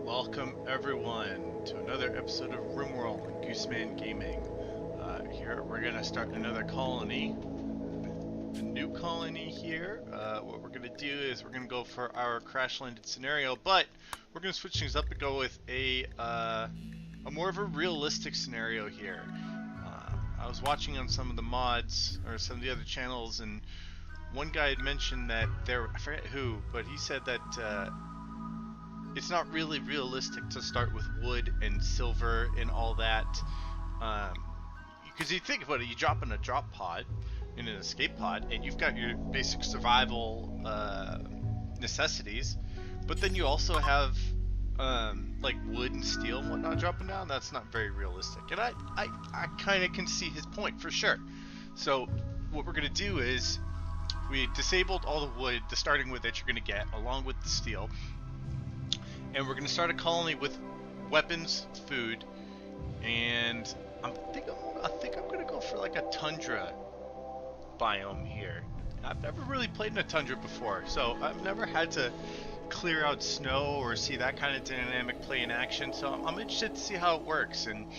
Welcome everyone to another episode of Rimworld with Gooseman Gaming. Here we're gonna start another colony, a new colony here. What we're gonna do is we're gonna go for our crash landed scenario, but we're gonna switch things up and go with a more of a realistic scenario here. I was watching on some of the mods or some of the other channels, and one guy had mentioned that I forget who, but he said that it's not really realistic to start with wood and silver and all that, because you think about it, you drop in a drop pod, in an escape pod, and you've got your basic survival necessities, but then you also have like wood and steel and whatnot dropping down. That's not very realistic, and I kind of can see his point for sure. So what we're gonna do is we disabled all the wood, the starting wood that you're gonna get, along with the steel. And we're going to start a colony with weapons, food, and I think I'm going to go for like a tundra biome here. I've never really played in a tundra before, so I've never had to clear out snow or see that kind of dynamic play in action, so I'm interested to see how it works. And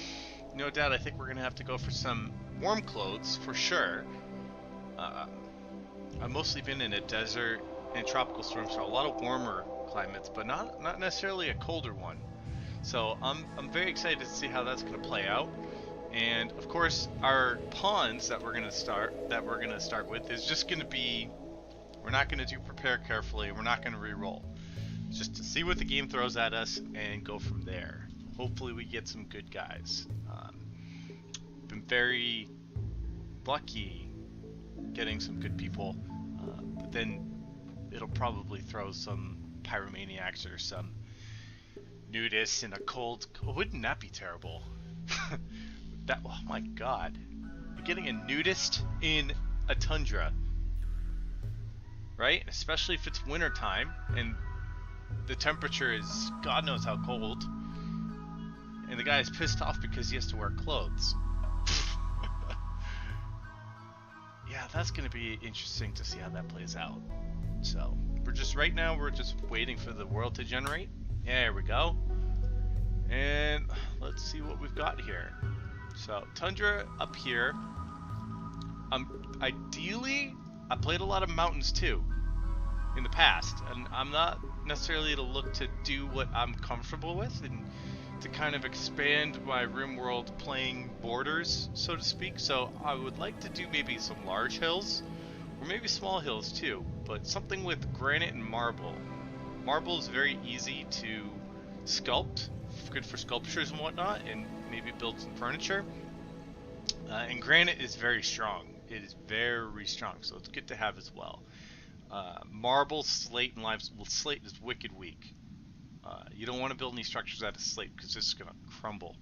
no doubt I think we're going to have to go for some warm clothes for sure. I've mostly been in a desert and tropical storm, so a lot of warmer climates, but not necessarily a colder one. So I'm very excited to see how that's going to play out. And of course, our pawns that we're going to start with is just going to be, we're not going to do prepare carefully. We're not going to re-roll. Just to see what the game throws at us and go from there. Hopefully, we get some good guys. Been very lucky getting some good people, but then it'll probably throw some pyromaniacs or some nudists in a cold. Wouldn't that be terrible? Oh my god, you're getting a nudist in a tundra, right? Especially if it's winter time and the temperature is god knows how cold, and the guy is pissed off because he has to wear clothes. Yeah, that's gonna be interesting to see how that plays out. So right now we're just waiting for the world to generate. There we go. And let's see what we've got here. So tundra up here. Ideally, I played a lot of mountains too in the past, and I'm not necessarily to look to do what I'm comfortable with and to kind of expand my Rimworld playing borders, so to speak. So I would like to do maybe some large hills, or maybe small hills too, but something with granite and marble. Marble is very easy to sculpt, good for sculptures and whatnot, and maybe build some furniture. And granite is very strong. It is very strong, so it's good to have as well. Marble, slate, and lime. Well, slate is wicked weak. You don't want to build any structures out of slate because it's just going to crumble.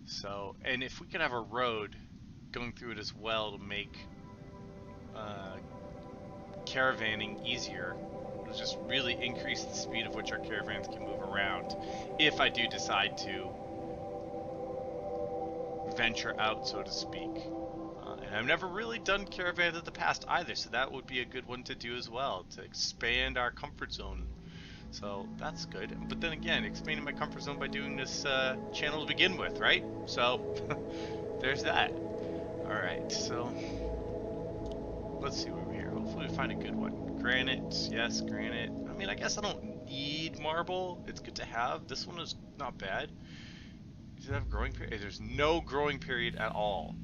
So, and if we could have a road going through it as well to make caravanning easier, it'll just really increase the speed of which our caravans can move around if I do decide to venture out, so to speak. And I've never really done caravans in the past either, so that would be a good one to do as well, to expand our comfort zone. So that's good. But then again, expanding my comfort zone by doing this channel to begin with, right? So there's that. Alright, so let's see where we're here. Hopefully we find a good one. Granite, yes, granite. I mean, I guess I don't need marble. It's good to have. This one is not bad. Does it have growing period? There's no growing period at all.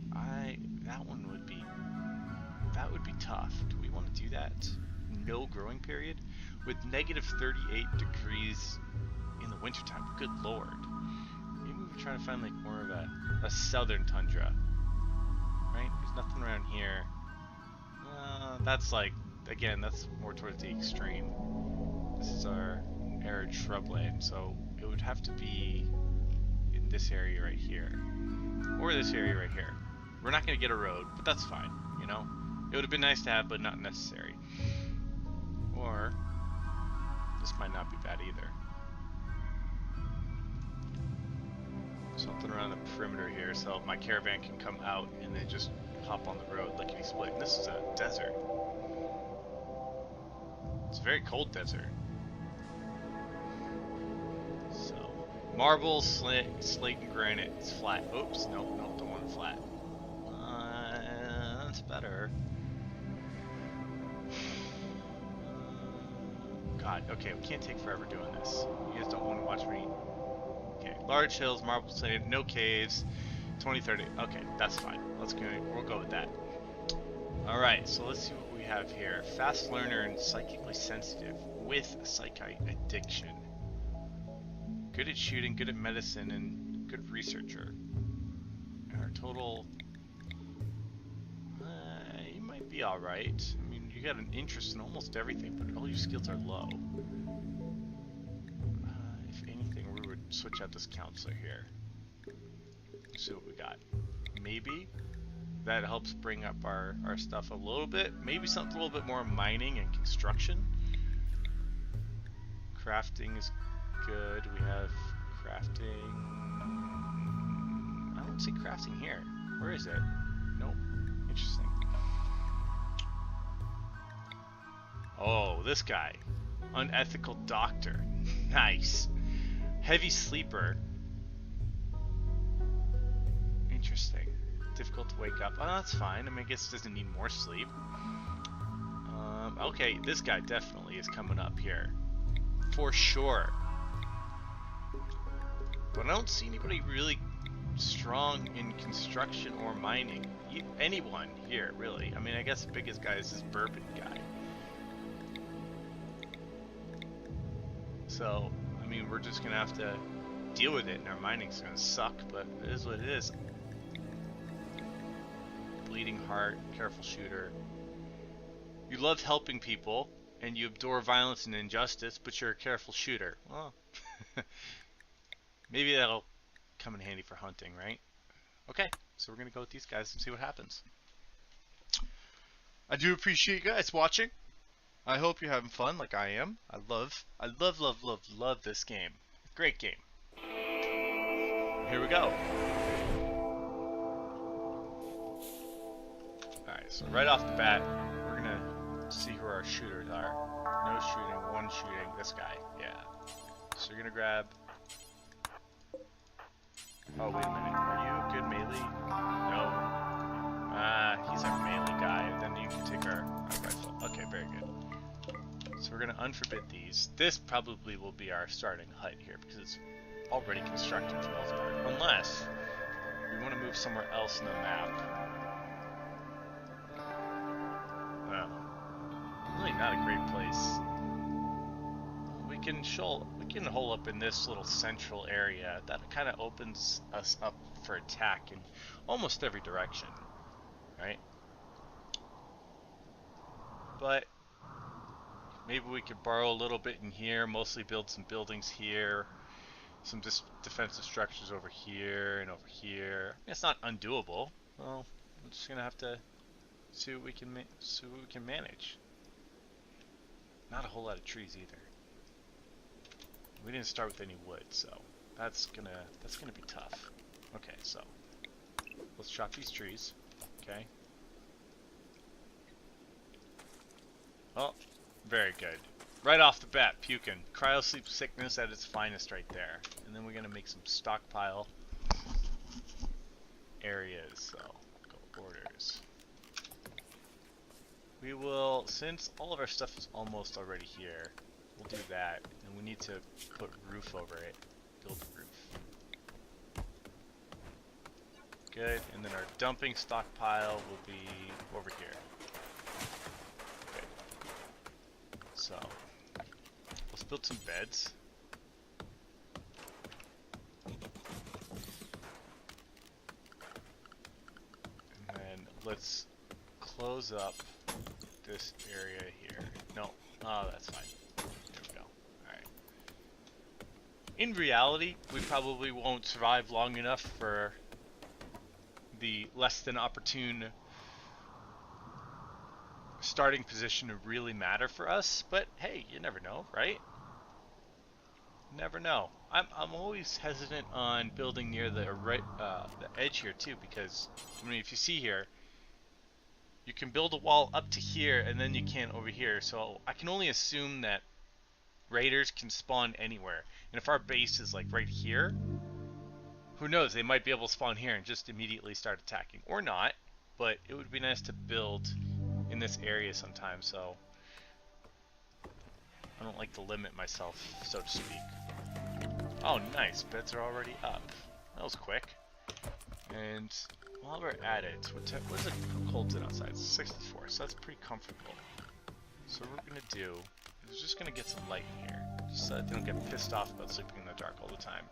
That would be tough. Do we want to do that? No growing period? With negative 38 degrees in the wintertime. Good lord. Maybe we're trying to find like more of a southern tundra. Right? There's nothing around here. That's like, again, that's more towards the extreme. This is our arid shrubland, so it would have to be in this area right here. Or this area right here. We're not going to get a road, but that's fine, you know? It would have been nice to have, but not necessary. Or this might not be bad either. Something around the perimeter here so my caravan can come out and then just hop on the road lickety split. And this is a desert. It's a very cold desert. Marble, slate, and granite. It's flat. Oops, nope, don't want it flat. That's better. God, okay, we can't take forever doing this. You guys don't want to watch me. Okay, large hills, marble slate, no caves, 2030. Okay, that's fine. We'll go with that. Alright, so let's see what we have here. Fast learner and psychically sensitive with a psychite addiction. Good at shooting, good at medicine, and good researcher. And our total... you might be alright. I mean, you got an interest in almost everything, but all your skills are low. If anything, we would switch out this counselor here. See what we got. Maybe that helps bring up our stuff a little bit. Maybe something a little bit more mining and construction. Crafting is good. We have crafting. I don't see crafting here. Where is it? Nope. Interesting. Oh, this guy. Unethical doctor. Nice. Heavy sleeper. Interesting. Difficult to wake up. Oh, that's fine. I mean, I guess it doesn't need more sleep. Okay, this guy definitely is coming up here. For sure. But I don't see anybody really strong in construction or mining. Anyone here, really. I mean, I guess the biggest guy is this bourbon guy. So, I mean, we're just going to have to deal with it, and our mining's going to suck, but it is what it is. Bleeding heart, careful shooter. You love helping people, and you adore violence and injustice, but you're a careful shooter. Well, maybe that'll come in handy for hunting, right? Okay, so we're going to go with these guys and see what happens. I do appreciate you guys watching. I hope you're having fun like I am. I love this game. Great game. Here we go. Alright, so right off the bat, we're gonna see who our shooters are. No shooting, one shooting, this guy, yeah. So you're gonna grab... Oh, wait a minute, are you a good melee? No. He's our melee guy, then you can take our rifle. Okay, very good. So we're gonna unforbid these. This probably will be our starting hut here, because it's already constructed for the most part. Unless we want to move somewhere else in the map. Really not a great place. We can hole up in this little central area. That kind of opens us up for attack in almost every direction, right? But maybe we could borrow a little bit in here, mostly build some buildings here, some defensive structures over here and over here. It's not undoable. Well, we're just gonna have to see what we can manage. Not a whole lot of trees either. We didn't start with any wood, so that's gonna be tough. Okay, so let's chop these trees. Okay. Oh, very good. Right off the bat, puking. Cryosleep sickness at its finest right there. And then we're gonna make some stockpile areas. So go orders. We will, since all of our stuff is almost already here, we'll do that, and we need to put roof over it, build a roof. Good, and then our dumping stockpile will be over here. Good. So, let's build some beds. And then let's close up this area here. No. Oh, that's fine. There we go. Alright. In reality, we probably won't survive long enough for the less than opportune starting position to really matter for us, but hey, you never know, right? Never know. I'm always hesitant on building near the edge here too, because I mean, if you see here, you can build a wall up to here, and then you can't over here. So I can only assume that raiders can spawn anywhere. And if our base is like right here, who knows? They might be able to spawn here and just immediately start attacking, or not. But it would be nice to build in this area sometime. So I don't like to limit myself, so to speak. Oh, nice. Beds are already up. That was quick. And while we're at it, what is it? How cold is it outside? It's 64, so that's pretty comfortable. So what we're going to do is just going to get some light in here, just so that they don't get pissed off about sleeping in the dark all the time.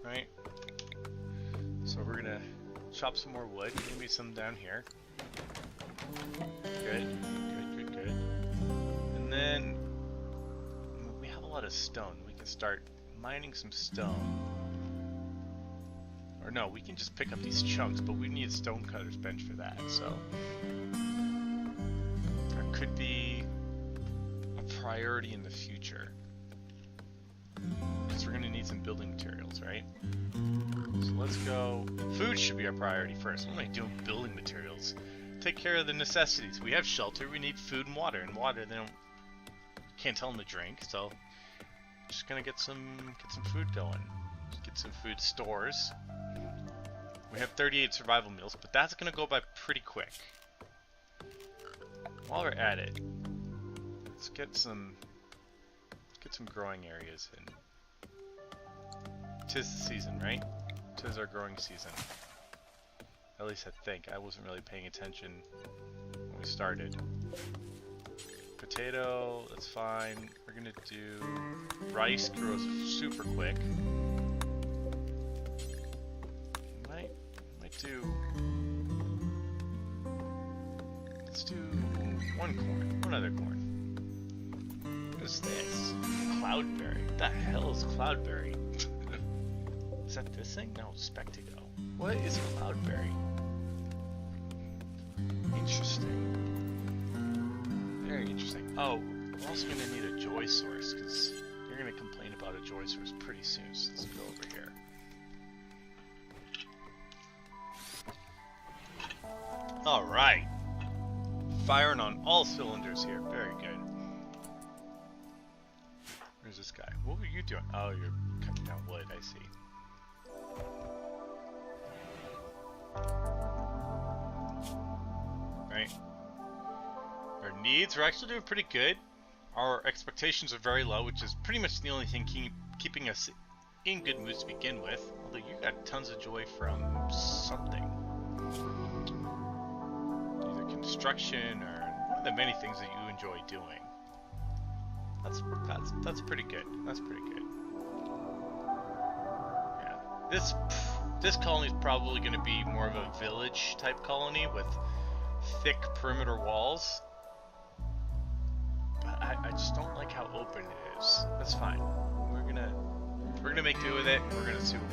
Right? So we're going to chop some more wood, maybe some down here. Good, good, good, good. And then we have a lot of stone. We can start mining some stone. Or no, we can just pick up these chunks, but we need a stonecutter's bench for that, so that could be a priority in the future. Because we're going to need some building materials, right? So let's go. Food should be our priority first. What am I doing building materials? Take care of the necessities. We have shelter, we need food and water. And water, they don't, can't tell them to drink, so just gonna get some food going. Get some food stores. We have 38 survival meals, but that's gonna go by pretty quick. While we're at it, let's get some growing areas in. 'Tis the season, right? 'Tis our growing season. At least I think. I wasn't really paying attention when we started. Potato, that's fine. We're gonna do rice, grows super quick. Might do. Let's do one other corn. What is this? Cloudberry. What the hell is cloudberry? Is that this thing? No, Spectigo. What is cloudberry? Interesting. Very interesting. Oh, we're also going to need a joy source, because you're going to complain about a joy source pretty soon, so let's go over here. Alright. Firing on all cylinders here. Very good. Where's this guy? What were you doing? Oh, you're cutting down wood, I see. Right. Our needs, we're actually doing pretty good. Our expectations are very low, which is pretty much the only thing keeping us in good moods to begin with. Although you got tons of joy from something. Either construction or one of the many things that you enjoy doing. That's pretty good. That's pretty good. Yeah. This colony is probably going to be more of a village type colony with thick perimeter walls. But I just don't like how open it is. That's fine. We're gonna make do with it. We're gonna see what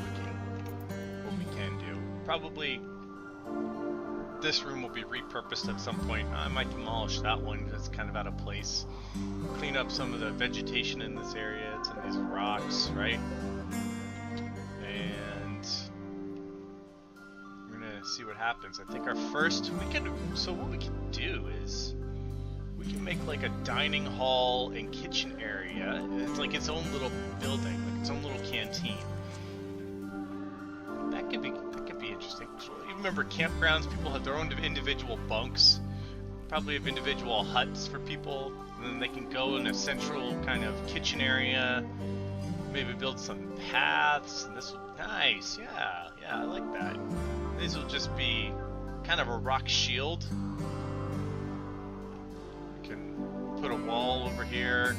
we can do. Probably this room will be repurposed at some point. I might demolish that one because it's kind of out of place. Clean up some of the vegetation in this area. Some of these rocks, right? And we're gonna see what happens. I think our first so what we can do is we can make like a dining hall and kitchen area. It's like its own little building, like its own little canteen. That could be interesting. You remember campgrounds? People have their own individual bunks. Probably have individual huts for people, and then they can go in a central kind of kitchen area. Maybe build some paths. And this nice, yeah, I like that. These will just be kind of a rock shield. We can put a wall over here.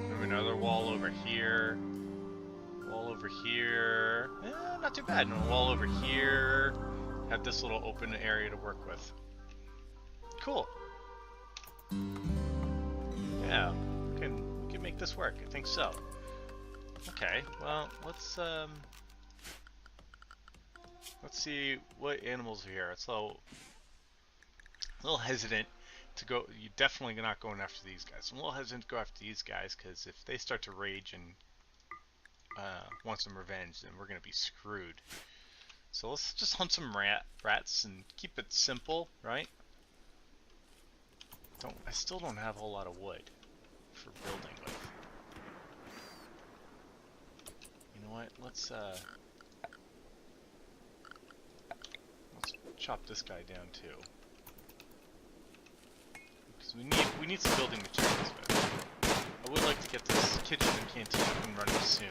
Maybe another wall over here. Wall over here. Not too bad. And a wall over here. Have this little open area to work with. Cool. Yeah, we can make this work. I think so. Okay. Well, let's see what animals are here. So a little hesitant to go. You're definitely not going after these guys. I'm a little hesitant to go after these guys because if they start to rage and want some revenge, then we're gonna be screwed. So let's just hunt some rats and keep it simple, right? I still don't have a whole lot of wood. for building with. You know what? Let's chop this guy down too. Because we need some building materials with. I would like to get this kitchen and canteen up and running soon.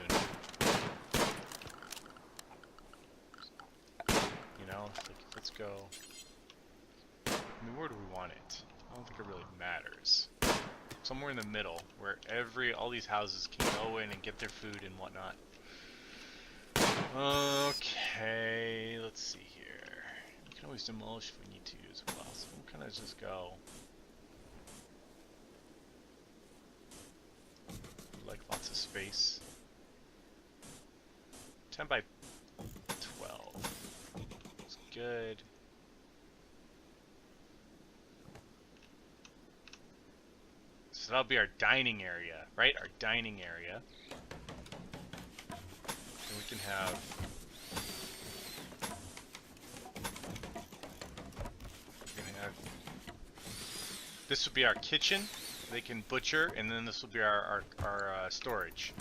You know, let's go. I mean, where do we want it? I don't think it really matters. Somewhere in the middle, where all these houses can go in and get their food and whatnot. Okay, let's see here. We can always demolish if we need to as well, so we'll kind of just go. Like lots of space. 10 by 12. It's good. So that'll be our dining area, right? Our dining area. And we can have... This would be our kitchen. They can butcher, and then this will be our storage.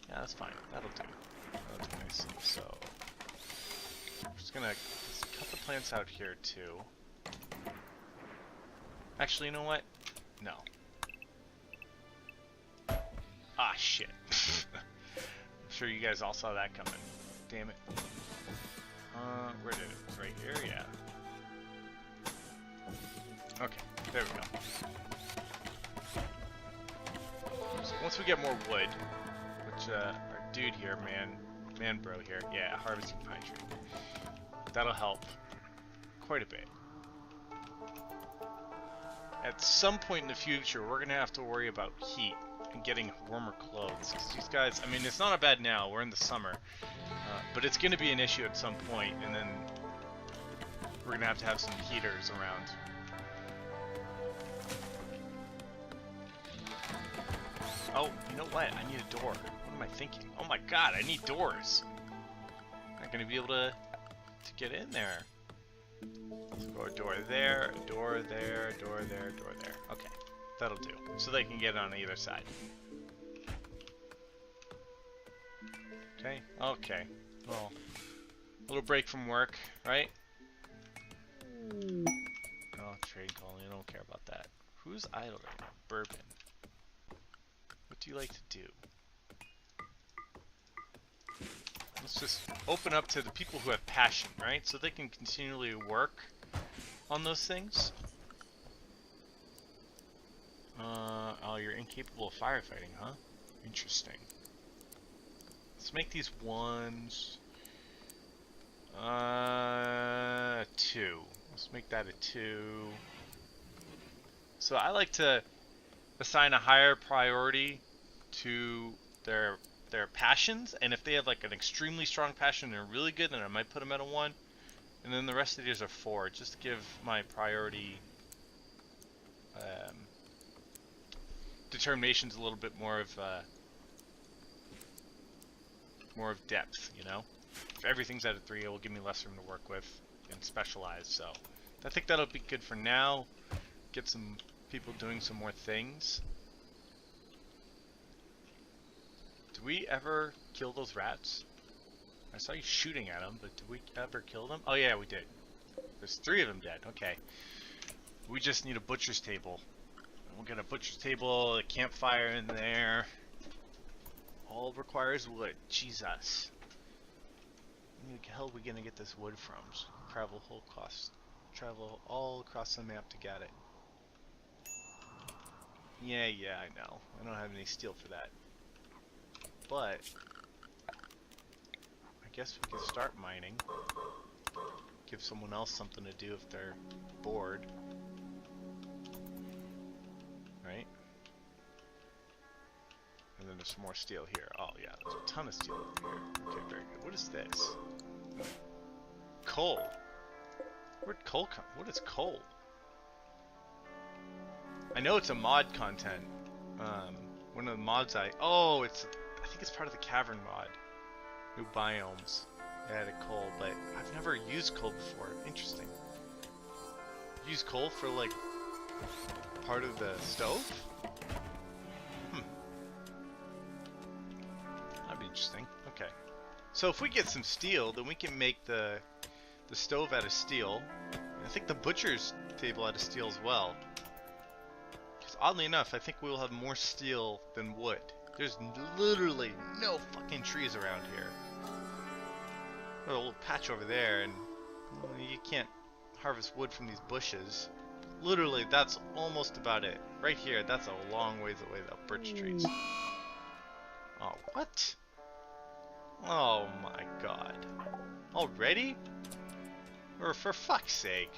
Yeah, that's fine. That'll do. That'll do nicely. So, I'm just gonna cut the plants out here too. Actually, you know what? No. Ah, shit. I'm sure you guys all saw that coming. Damn it. Where did it? It was right here? Yeah. Okay, there we go. So once we get more wood, which our dude here, man bro here, yeah, harvesting pine tree. That'll help quite a bit. At some point in the future, we're gonna have to worry about heat and getting warmer clothes. Cause these guys, I mean, it's not bad now. We're in the summer, but it's gonna be an issue at some point, and then we're gonna have to have some heaters around. Oh, you know what? I need a door. What am I thinking? Oh my god, I need doors. I'm not gonna be able to get in there. Let's go a door there, a door there, a door there, a door there. Okay, that'll do. So they can get on either side. Okay, okay. Well, a little break from work, right? Oh, trade colony, I don't care about that. Who's idle right now? Bourbon. What do you like to do? Let's just open up to the people who have passion, right? So they can continually work on those things. Oh, you're incapable of firefighting, huh? Interesting. Let's make these ones... 2. Let's make that a 2. So I like to assign a higher priority to their passions, and if they have like an extremely strong passion and they're really good, then I might put them at a 1, and then the rest of these are 4, just to give my priority determinations a little bit more of depth, you know. If everything's at a 3, it will give me less room to work with and specialize. So I think that'll be good for now. Get some people doing some more things. Did we ever kill those rats? I saw you shooting at them, but did we ever kill them? Oh yeah, we did. There's 3 of them dead. Okay. We just need a butcher's table. We'll get a butcher's table, a campfire in there. All it requires wood. Jesus. Where the hell are we gonna get this wood from? Travel all across the map to get it. Yeah, I know. I don't have any steel for that. But I guess we could start mining. Give someone else something to do if they're bored. Right? And then there's some more steel here. Oh yeah, there's a ton of steel over here. Okay, very good. What is this? Coal. Where'd coal come? What is coal? I know it's a mod content. One of the mods I think it's part of the cavern mod. New biomes. They added coal, but I've never used coal before. Interesting. Use coal for like part of the stove? That'd be interesting. Okay. So if we get some steel, then we can make the stove out of steel. And I think the butcher's table out of steel as well. Because oddly enough, I think we will have more steel than wood. There's literally no fucking trees around here. There's a little patch over there, and you can't harvest wood from these bushes. Literally, that's almost about it. Right here, that's a long ways away, that birch trees. Oh, what? Oh my god. Already? Or for fuck's sake.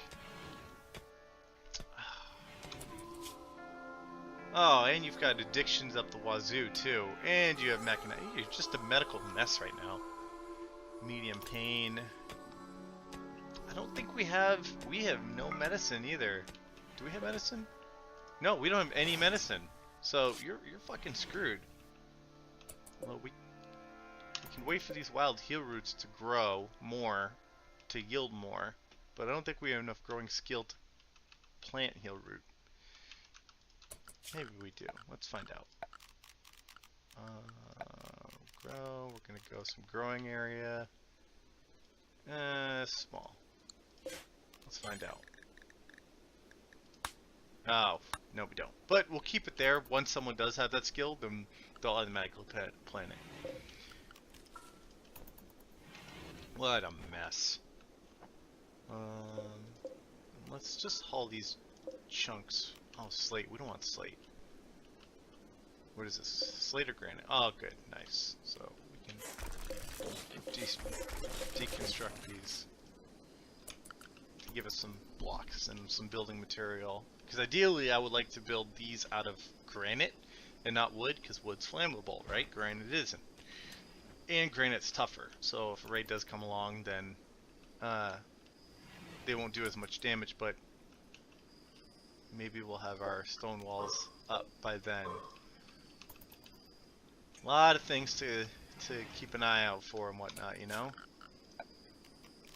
Oh, and you've got addictions up the wazoo too. And you have you're just a medical mess right now. Medium pain. I don't think we have no medicine either. Do we have medicine? No, we don't have any medicine. So you're fucking screwed. Well, we can wait for these wild heal roots to grow more, to yield more, but I don't think we have enough growing skill to plant heal root. Maybe we do. Let's find out. Grow. We're gonna go some growing area. Small. Let's find out. Oh, no we don't. But we'll keep it there. Once someone does have that skill, then they'll automatically plant it. What a mess. Let's just haul these chunks. Oh, slate. We don't want slate. What is this? Slate or granite? Oh, good. Nice. So we can deconstruct these to give us some blocks and some building material. Because ideally, I would like to build these out of granite and not wood, because wood's flammable, right? Granite isn't. And granite's tougher. So if a raid does come along, then they won't do as much damage, but maybe we'll have our stone walls up by then. A lot of things to keep an eye out for and whatnot, you know?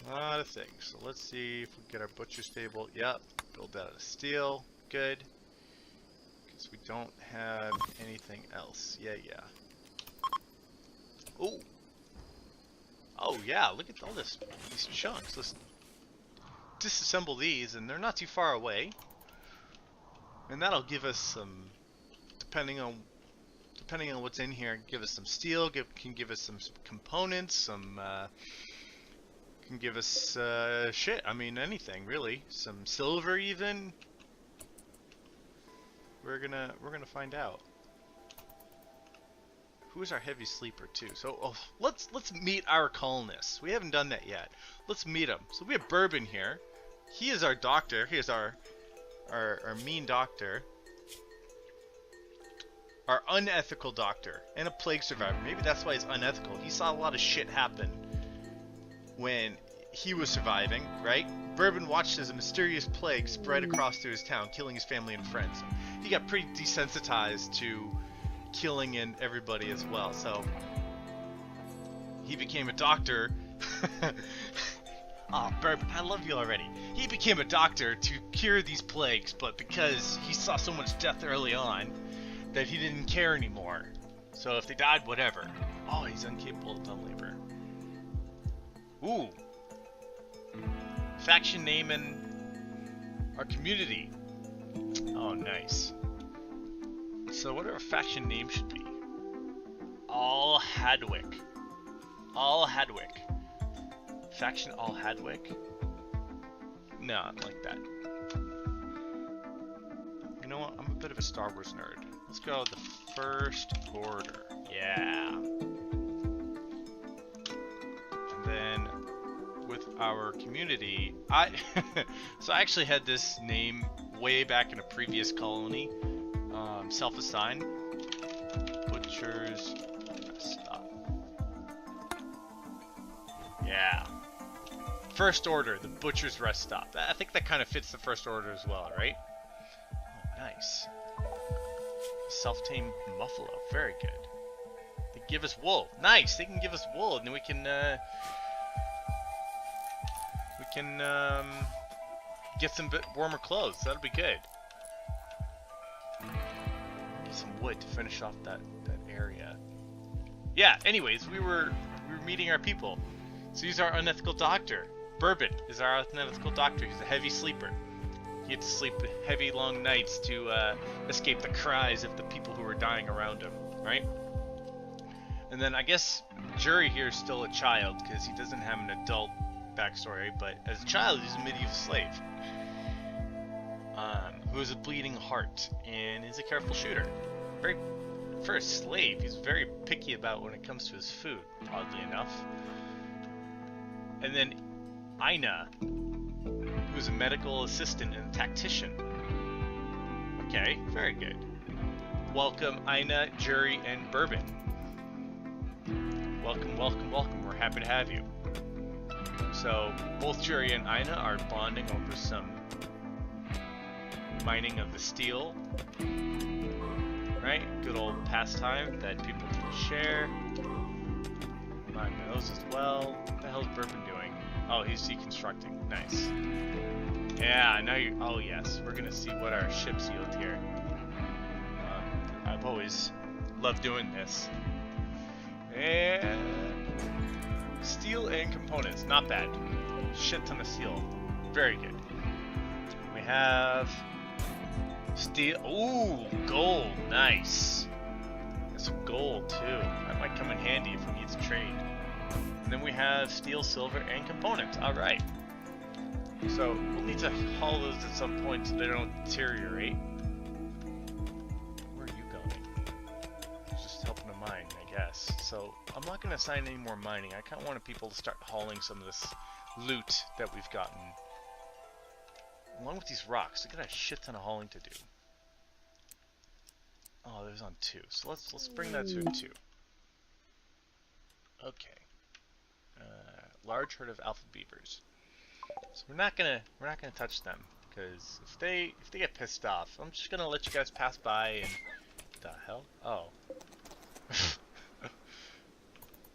A lot of things. So let's see if we get our butcher's table. Yep, build that out of steel. Good. Because we don't have anything else. Yeah. Oh. Oh yeah, look at all these chunks. Let's disassemble these, and they're not too far away. And that'll give us some, depending on what's in here, give us some steel, can give us some components, can give us shit. I mean, anything really. Some silver even. We're gonna find out. Who's our heavy sleeper too? So let's meet our colonists. We haven't done that yet. Let's meet him. So we have Bourbon here. He is our doctor. He is our mean doctor. Our unethical doctor. And a plague survivor. Maybe that's why he's unethical. He saw a lot of shit happen when he was surviving, right? Bourbon watched as a mysterious plague spread across through his town, killing his family and friends. He got pretty desensitized to killing in everybody as well, so he became a doctor. Oh, Bourbon, I love you already. He became a doctor to cure these plagues, but because he saw so much death early on, that he didn't care anymore. So if they died, whatever. Oh, he's incapable of dumb labor. Ooh. Faction name in our community. Oh, nice. So what our faction name should be? All Hadwick. All Hadwick. Faction All Hadwick? No, I don't like that. You know what? I'm a bit of a Star Wars nerd. Let's go with the First Order. Yeah. And then with our community, so I actually had this name way back in a previous colony, self-assigned. Butcher's Rest Stop. Yeah. First Order, the Butcher's Rest Stop. I think that kind of fits the First Order as well, right? Oh, nice. Self-tamed buffalo, very good. They give us wool. Nice, they can give us wool, and then we can get some bit warmer clothes. That'll be good. some wood to finish off that area. Yeah, anyways, we were meeting our people. So he's our unethical doctor. Bourbon is our unethical doctor. He's a heavy sleeper. He had to sleep heavy long nights to escape the cries of the people who were dying around him, right? And then I guess Jury here is still a child because he doesn't have an adult backstory, but as a child he's a medieval slave who has a bleeding heart and is a careful shooter. For a slave, he's very picky about when it comes to his food, oddly enough. And then Ina, who's a medical assistant and a tactician. Okay, very good. Welcome, Ina, Jury, and Bourbon. Welcome, welcome, welcome. We're happy to have you. So, both Jury and Ina are bonding over some mining of the steel. Right? Good old pastime that people can share. Mine those as well. What the hell's Bourbon doing? Oh, he's deconstructing. Nice. Yeah, now you. Oh yes, we're gonna see what our ships yield here. I've always loved doing this. And steel and components, not bad. Shit ton of steel, very good. We have steel. Ooh, gold, nice. Got some gold too. That might come in handy if we need to trade. And then we have steel, silver, and components. All right. So we'll need to haul those at some point so they don't deteriorate. Where are you going? Just helping to mine, I guess. So I'm not going to assign any more mining. I kind of wanted people to start hauling some of this loot that we've gotten. Along with these rocks, I got a shit ton of hauling to do. Oh, there's on 2. So let's bring that to 2. Okay. Large herd of alpha beavers. So we're not gonna touch them because if they get pissed off, I'm just gonna let you guys pass by and the hell? Oh.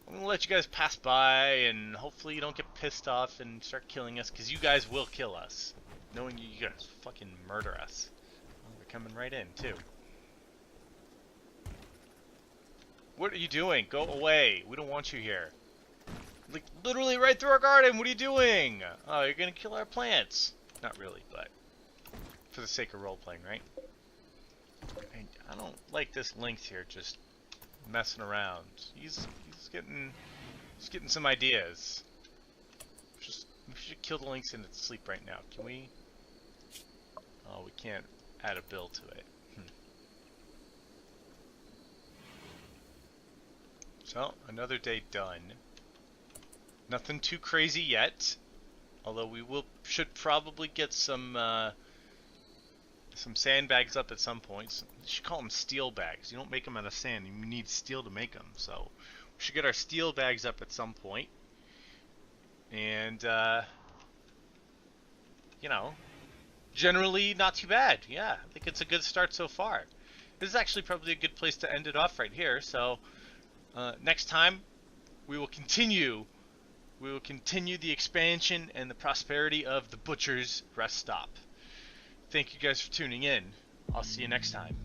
I'm gonna let you guys pass by and hopefully you don't get pissed off and start killing us because you guys will kill us. Knowing you guys fucking murder us. Oh, they're coming right in too. What are you doing? Go away. We don't want you here. Like, literally right through our garden. What are you doing? Oh, you're gonna kill our plants. Not really, but for the sake of role-playing, right? And I don't like this Lynx here just messing around. He's getting some ideas. We should kill the Lynx in its sleep right now. Can we? Oh, we can't add a bill to it. So, another day done. Nothing too crazy yet. Although we should probably get some sandbags up at some point. You should call them steel bags. You don't make them out of sand. You need steel to make them. So, we should get our steel bags up at some point. And, you know, generally not too bad. Yeah, I think it's a good start so far. This is actually probably a good place to end it off right here. So, next time, we will continue the expansion and the prosperity of the Butcher's Rest Stop. Thank you guys for tuning in. I'll see you next time.